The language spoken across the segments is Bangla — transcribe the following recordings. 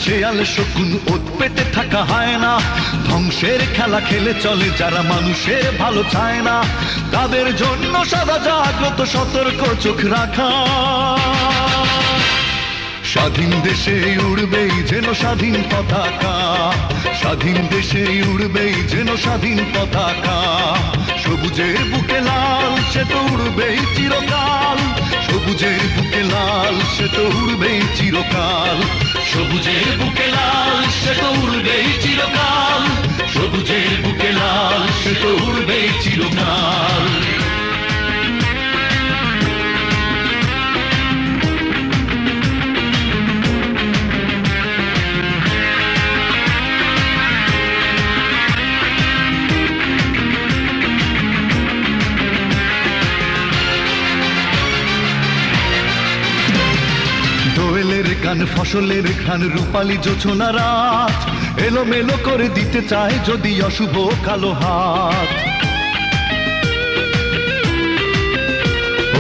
শেয়াল শকুন ওত পেতে থাকা হয় না, ধ্বংসের খেলা খেলে চলে যারা মানুষের ভালো চায় না, তাদের জন্য সদা জাগ্রত সতর্ক চোখ রাখা। স্বাধীন দেশে উড়বেই যেন স্বাধীন পতাকা, স্বাধীন দেশে উড়বেই যেন স্বাধীন পতাকা, সবুজের বুকে লাল সে তো উড়বেই চিরকাল, সবুজের বুকে লাল সে তো উড়বেই চিরকাল, সবুজের বুকে লাল সে তো উড়বেই চিরকাল, সবুজের বুকে লাল সে তো উড়বেই চিরকাল। দোয়েলের গান ফসলের ঘ্রাণ রূপালী জোছনা রাত, এলোমেলো করে দিতে চায় যদি অশুভ কালো হাত।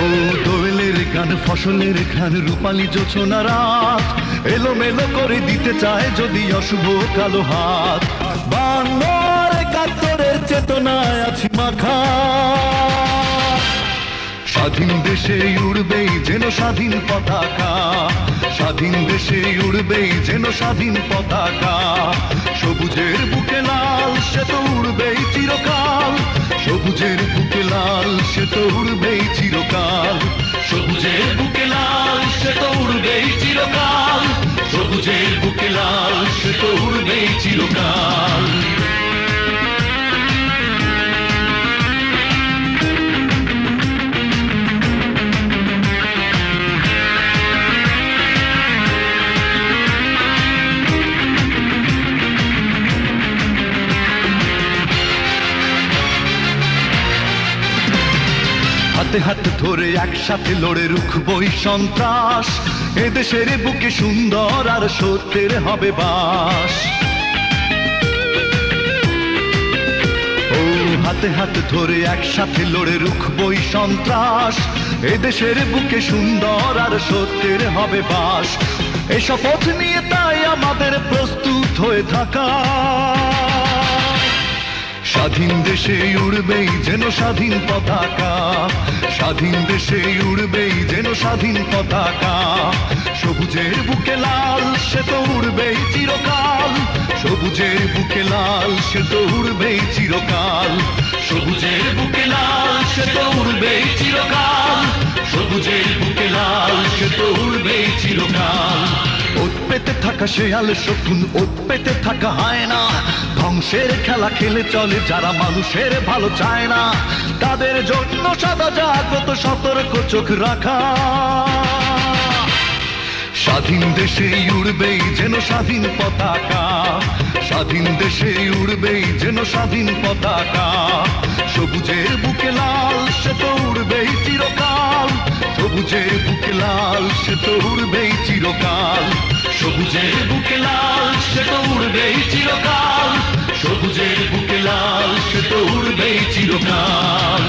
ও দোয়েলের গান ফসলের ঘ্রাণ রূপালী জোছনা রাত, এলোমেলো করে দিতে চায় যদি অশুভ কালো হাত। বাংলার একাত্তরের চেতনায় আছি মাখা, স্বাধীন দেশে উড়বেই যেন স্বাধীন পতাকা, স্বাধীন দেশে উড়বেই যেন স্বাধীন পতাকা, সবুজের বুকে লাল সে তো উড়বেই চিরকাল, সবুজের বুকে লাল সে তো উড়বেই চিরকাল, সবুজের বুকে লাল সে তো উড়বেই চিরকাল, সবুজের বুকে লাল সে তো উড়বেই চিরকাল। হাতে হাতে ধরে একসাথে লড়ে রুখবই সন্ত্রাস, এদেশের বুকে সুন্দর আর সত্যের হবে বাস। ও হাতে হাতে ধরে একসাথে লড়ে রুখবই সন্ত্রাস, এদেশের বুকে সুন্দর আর সত্যের হবে বাস। এই শপথ নিয়ে তাই আমাদের প্রস্তুত হয়ে থাকা, স্বাধীন দেশে উড়বেই যেন স্বাধীন পতাকা, স্বাধীন দেশে উড়বেই যেন স্বাধীন পতাকা, সবুজের বুকে লাল সে তো উড়বেই চিরকাল, সবুজের বুকে লাল সে তো উড়বেই চিরকাল, সবুজের বুকে লাল সে তো উড়বেই চিরকাল, সবুজের বুকে লাল সে তো উড়বেই চিরকাল। ওত পেতে থাকা শেয়াল শকুন ওত পেতে থাকা হয় না, ধ্বংসের খেলা খেলে চলে যারা মানুষের ভালো চায় না, তাদের জন্য সদা জাগ্রত সতর্ক চোখ রাখা। স্বাধীন দেশে উড়বেই যেন স্বাধীন পতাকা, স্বাধীন দেশে উড়বেই যেন স্বাধীন পতাকা, সবুজের বুকে লাল সে তো উড়বেই চিরকাল, সবুজের বুকে লাল সে তো উড়বেই চিরকাল, সবুজের বুকে লাল সে তো উড়বেই চিরকাল, সবুজের বুকে লাল সে তো উড়বেই চিরকাল।